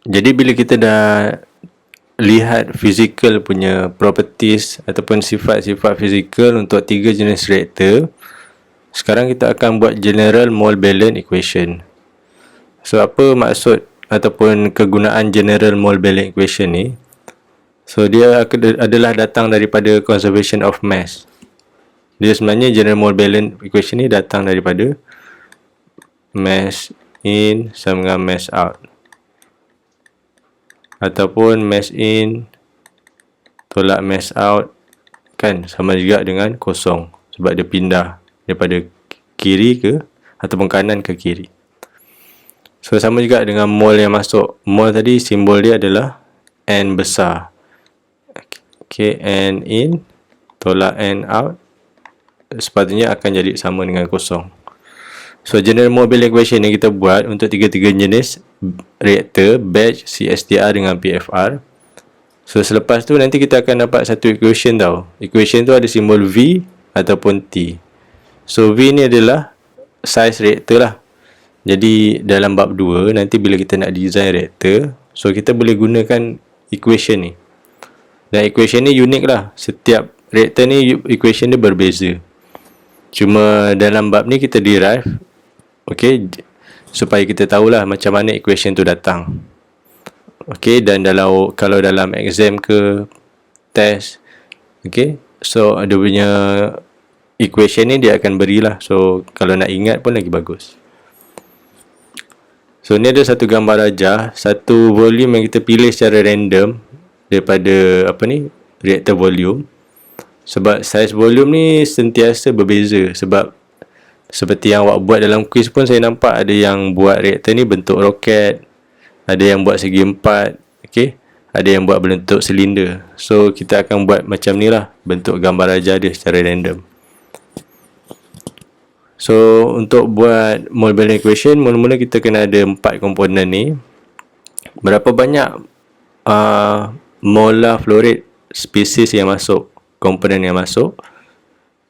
Jadi bila kita dah lihat physical punya properties ataupun sifat-sifat fizikal untuk tiga jenis reaktor, sekarang kita akan buat general mole balance equation. So apa maksud ataupun kegunaan general mole balance equation ni? So dia adalah datang daripada conservation of mass. Dia sebenarnya general mole balance equation ni datang daripada mass in sama dengan mass out, ataupun mass in tolak mass out kan sama juga dengan kosong, sebab dia pindah daripada kiri ke ataupun kanan ke kiri. So sama juga dengan mole yang masuk. Mole tadi simbol dia adalah N besar. Okay, N in tolak N out, sepatutnya akan jadi sama dengan kosong. So general mole balance equation ni kita buat untuk tiga-tiga jenis reaktor, batch, CSTR dengan PFR. So selepas tu nanti kita akan dapat satu equation tau. Equation tu ada simbol V ataupun T. So V ni adalah size reaktor lah. Jadi dalam bab 2 nanti bila kita nak design reaktor, so kita boleh gunakan equation ni. Dan equation ni unik lah. Setiap reaktor ni equation dia berbeza. Cuma dalam bab ni kita derive, okay, supaya kita tahulah macam mana equation tu datang. Okay, dan kalau dalam exam ke test, okay, so ada punya equation ni dia akan berilah. So kalau nak ingat pun lagi bagus. So ni ada satu gambar rajah, satu volume yang kita pilih secara random daripada reaktor volume. Sebab saiz volume ni sentiasa berbeza. Sebab seperti yang awak buat dalam quiz pun saya nampak ada yang buat reaktor ni bentuk roket, ada yang buat segi empat, okay? Ada yang buat bentuk silinder. So kita akan buat macam ni lah bentuk gambar rajah dia secara random. So untuk buat mole balance equation, mula-mula kita kena ada 4 komponen ni. Berapa banyak molar flow rate spesies yang masuk, komponen yang masuk,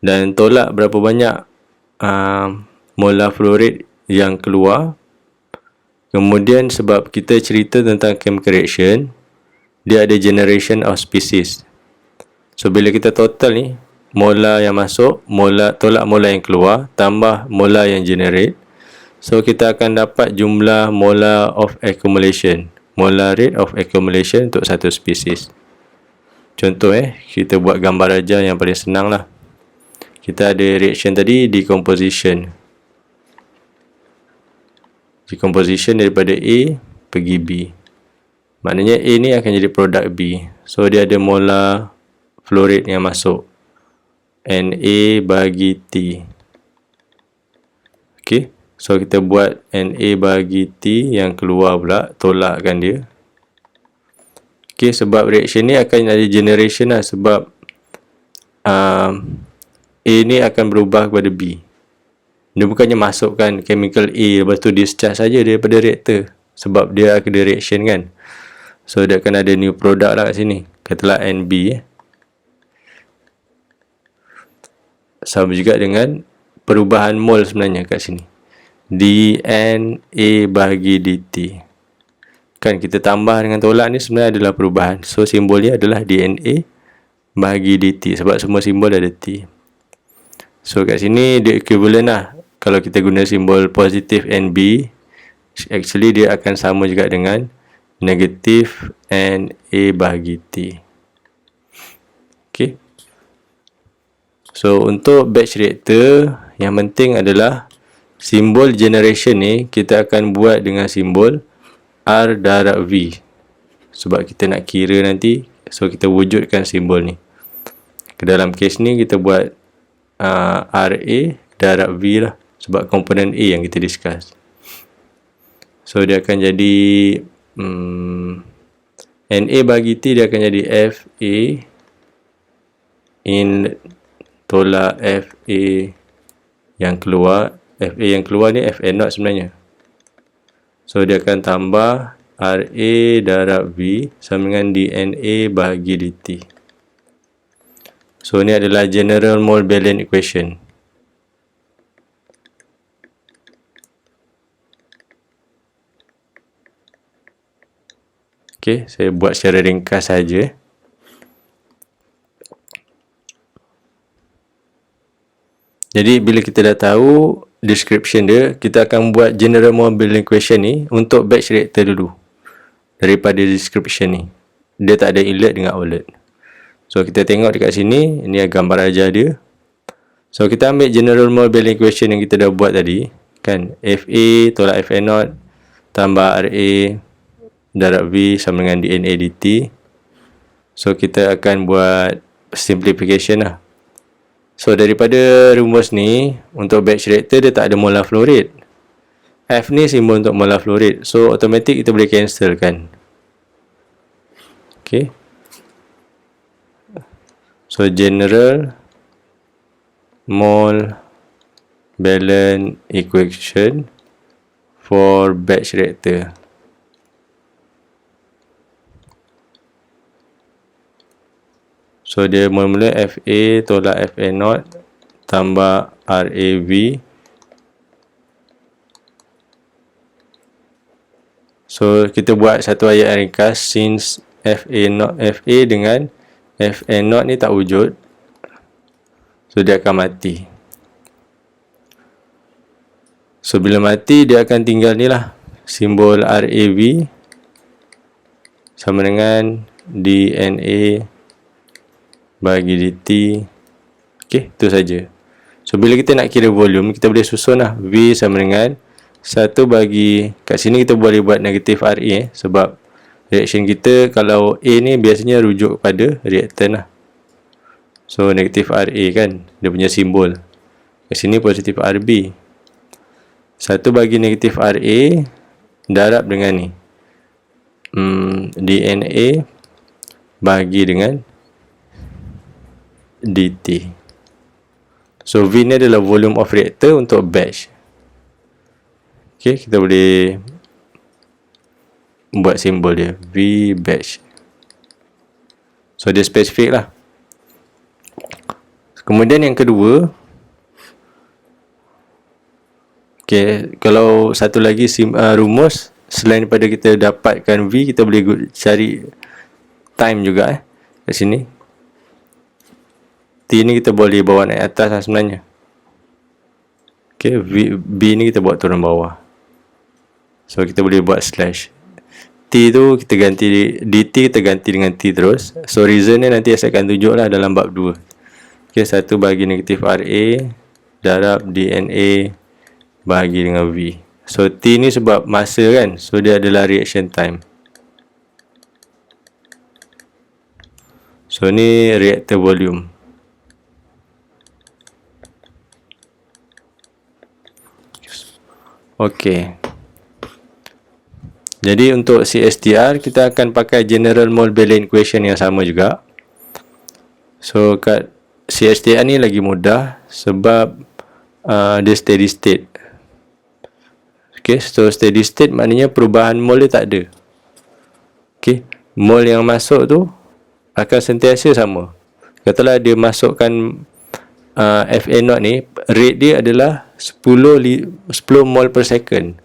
dan tolak berapa banyak molar flow rate yang keluar. Kemudian sebab kita cerita tentang chemical reaction, dia ada generation of species. So bila kita total ni, molar yang masuk, tolak molar yang keluar, tambah molar yang generate, so kita akan dapat jumlah molar of accumulation, molar rate of accumulation untuk satu spesies. Contoh kita buat gambar aja yang paling senang lah. Kita ada reaction tadi, decomposition. Decomposition daripada A pergi B. Maknanya A ni akan jadi produk B. So dia ada molar flow rate yang masuk, Na bagi T. Okay, so kita buat Na bagi T, yang keluar pula tolakkan dia. Okay, sebab reaction ni akan ada generation lah. Sebab A ni akan berubah kepada B. Dia bukannya masukkan chemical A lepas tu discharge saja daripada reaktor. Sebab dia ada reaction kan. So dia akan ada new product lah kat sini. Katalah NB. Sama juga dengan perubahan mol sebenarnya kat sini. dNA bagi dt. Kan kita tambah dengan tolak ni sebenarnya adalah perubahan. So simbol dia adalah dNA bagi dt. Sebab semua simbol ada T. So kat sini dia equivalent lah. Kalau kita guna simbol positif NB, actually dia akan sama juga dengan negatif NA bagi T. Okay. So untuk batch reactor, yang penting adalah simbol generation ni kita akan buat dengan simbol R darab V. Sebab kita nak kira nanti, so kita wujudkan simbol ni. Ke dalam case ni kita buat RA darab V lah. Sebab komponen A yang kita discuss. So dia akan jadi Na bagi T, dia akan jadi FA in tolak FA yang keluar. FA yang keluar ni FN0 sebenarnya. So dia akan tambah RA darab V sama dengan dNA bagi dt. So ni adalah general mole balance equation. Okey, saya buat secara ringkas saja. Jadi bila kita dah tahu description dia, kita akan buat general model equation ni untuk batch reactor dulu. Daripada description ni, dia tak ada inlet dengan outlet. So kita tengok dekat sini, ini gambar ajar dia. So kita ambil general model equation yang kita dah buat tadi, kan, FA tolak FA0 tambah RA darab V sama dengan DNA dt. So kita akan buat simplification lah. So daripada rumus ni, untuk batch reactor dia tak ada molar flow rate. F ni simbol untuk molar flow rate. So automatic kita boleh cancel kan. Okay. So general mole balance equation for batch reactor. So dia mula-mula FA tolak FA0 tambah RAV. So kita buat satu ayat ringkas, since FA dengan FA0 ni tak wujud, so dia akan mati. So bila mati dia akan tinggal ni lah, simbol RAV sama dengan DNA bagi dt. Okey, itu saja. So bila kita nak kira volume, kita boleh susun lah. V sama dengan 1 bagi, kat sini kita boleh buat negatif RA sebab reaction kita kalau A ni biasanya rujuk kepada reactant lah. So negatif RA kan, dia punya simbol. Kat sini positif RB. 1 bagi negatif RA darab dengan ni, DNA bagi dengan dt. So V ni adalah volume of reactor untuk batch. Okay, kita boleh buat simbol dia, V batch. So dia spesifik lah. Kemudian yang kedua, okay, kalau satu lagi rumus, selain daripada kita dapatkan V, kita boleh cari time juga kat sini. T ni kita boleh bawa naik atas lah sebenarnya. Okay, B ni kita buat turun bawah. So kita boleh buat slash. T tu kita ganti, dt kita ganti dengan T terus. So reason ni nanti saya akan tunjuk lah dalam bab 2. Okay, 1 bagi negatif RA darab DNA bagi dengan V. So T ni sebab masa kan, so dia adalah reaction time. So ni reactor volume. Okey. Jadi untuk CSTR kita akan pakai general mole balance equation yang sama juga. So kat CSTR ni lagi mudah sebab dia steady state. Okey, so steady state maknanya perubahan mole dia tak ada. Okey, mole yang masuk tu akan sentiasa sama. Katalah dia masukkan FA0 ni, rate dia adalah 10 mol per second.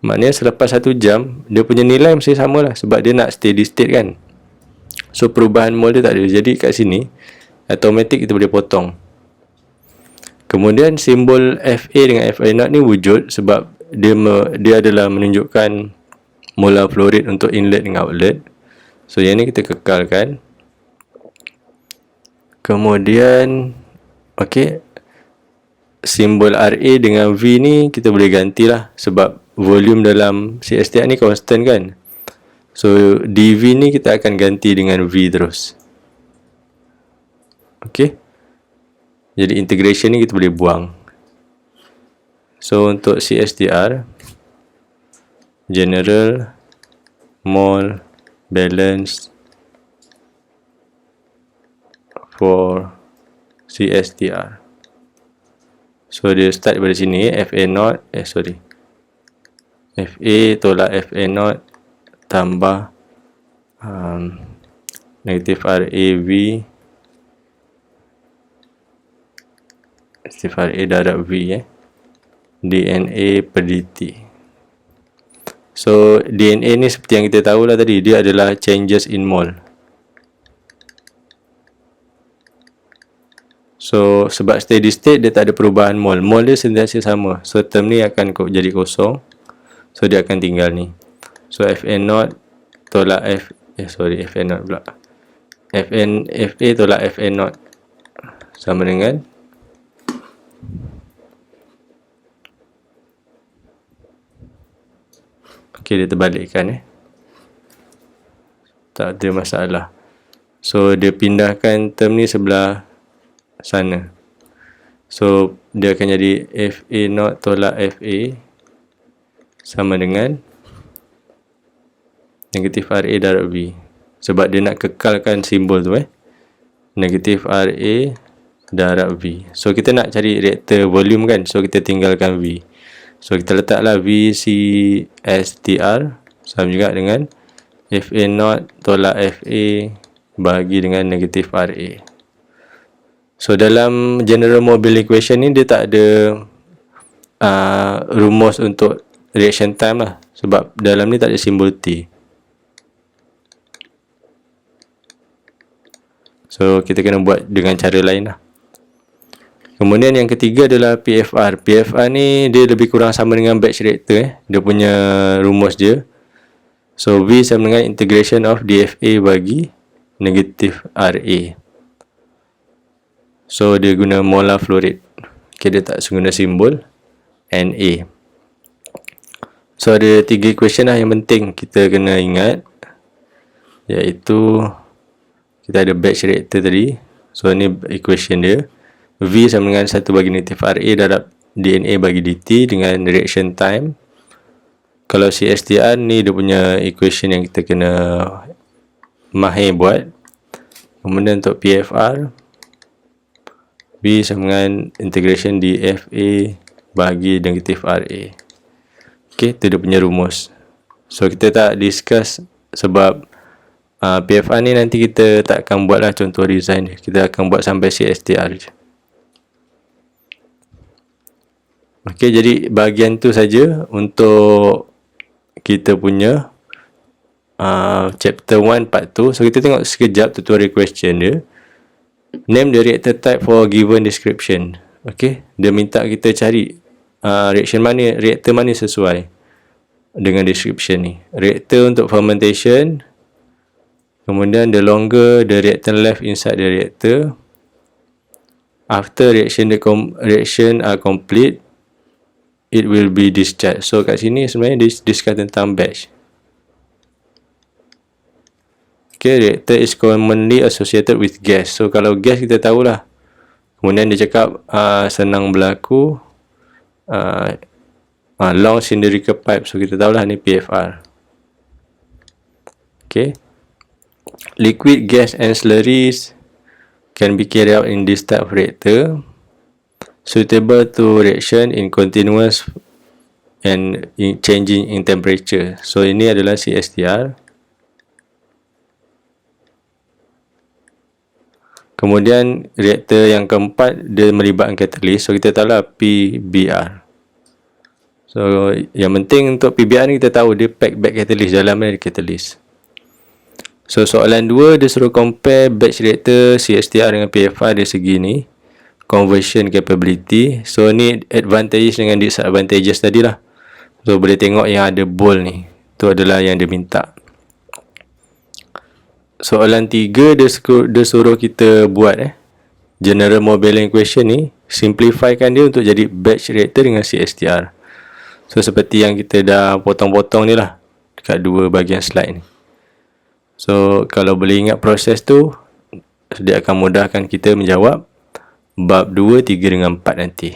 Maknanya selepas 1 jam, dia punya nilai mesti sama lah sebab dia nak steady state kan. So perubahan mol dia tak ada. Jadi kat sini, automatic kita boleh potong. Kemudian simbol FA dengan FA0 ni wujud sebab dia adalah menunjukkan molar flow rate untuk inlet dengan outlet. So yang ni kita kekalkan. Kemudian okey, simbol RA dengan V ni kita boleh gantilah sebab volume dalam CSTR ni constant kan. So dV ni kita akan ganti dengan V terus. Okey, jadi integration ni kita boleh buang. So untuk CSTR, general mole balance for CSTR. So dia start daripada sini, FA0, FA tolak FA0 tambah negatif RAV negatif RA darab V DNA per dt. So DNA ni seperti yang kita tahu lah tadi, dia adalah changes in mole. So sebab steady state dia tak ada perubahan mole, mole dia sentiasa sama. So term ni akan jadi kosong. So dia akan tinggal ni. So Fn0 tolak Fn0 pula. Fa tolak Fn0 sama dengan dia terbalikkan tak ada masalah. So dia pindahkan term ni sebelah sana. So dia akan jadi Fa0 tolak Fa sama dengan negatif Ra darab V. Sebab dia nak kekalkan simbol tu negatif Ra darab V. So kita nak cari reaktor volume kan. So kita tinggalkan V. So kita letaklah V CSTR sama juga dengan Fa0 tolak Fa bahagi dengan negatif Ra. So dalam general mobile equation ni dia tak ada rumus untuk reaction time lah. Sebab dalam ni tak ada simbol T. So kita kena buat dengan cara lain lah. Kemudian yang ketiga adalah PFR. PFR ni dia lebih kurang sama dengan batch reactor Dia punya rumus dia. So V sama dengan integration of DFA bagi negatif Ra. So dia guna molar flow rate. Dia tak guna simbol Na. So ada 3 equation lah yang penting kita kena ingat, iaitu kita ada batch reactor tadi. So ni equation dia. V sama dengan 1 bagi negatif Ra darab DNA bagi dt dengan reaction time. Kalau CSTR ni dia punya equation yang kita kena mahir buat. Kemudian untuk PFR, V sama dengan integration dFA bagi negatif Ra. Okay, tu dia punya rumus. So kita tak discuss sebab PFR ni nanti kita tak akan buat lah contoh design dia. Kita akan buat sampai CSTR je. Okay, jadi bahagian tu saja untuk kita punya chapter 1 part tu. So kita tengok sekejap tutorial question dia. Name the reactor type for given description. Okay, dia minta kita cari reactor mana sesuai dengan description ni. Reactor untuk fermentation. Kemudian the longer the reactant left inside the reactor. After reaction are complete, it will be discharged. So kat sini sebenarnya discuss tentang batch. Okay, reactor is commonly associated with gas. So kalau gas kita tahulah. Kemudian dia cakap senang berlaku long cylindrical pipe. So kita tahulah ni PFR. Okay. Liquid, gas and slurries can be carried out in this type of reactor. Suitable to reaction in continuous and changing in temperature. So ini adalah CSTR. Kemudian reaktor yang keempat dia melibatkan catalyst. So kita tahulah PBR. So yang penting untuk PBR ni kita tahu dia pack back catalyst, dalamnya ada catalyst. So soalan 2 dia suruh compare batch reactor CSTR dengan PFR dari segi ni, conversion capability. So ni advantages dengan disadvantages tadi lah. So boleh tengok yang ada bold ni, tu adalah yang dia minta. Soalan 3 dia suruh kita buat general modeling equation ni, simplifykan dia untuk jadi batch reactor dengan CSTR. So seperti yang kita dah potong-potong ni lah dekat 2 bahagian slide ni. So kalau boleh ingat proses tu, dia akan mudahkan kita menjawab bab 2, 3 dengan 4 nanti.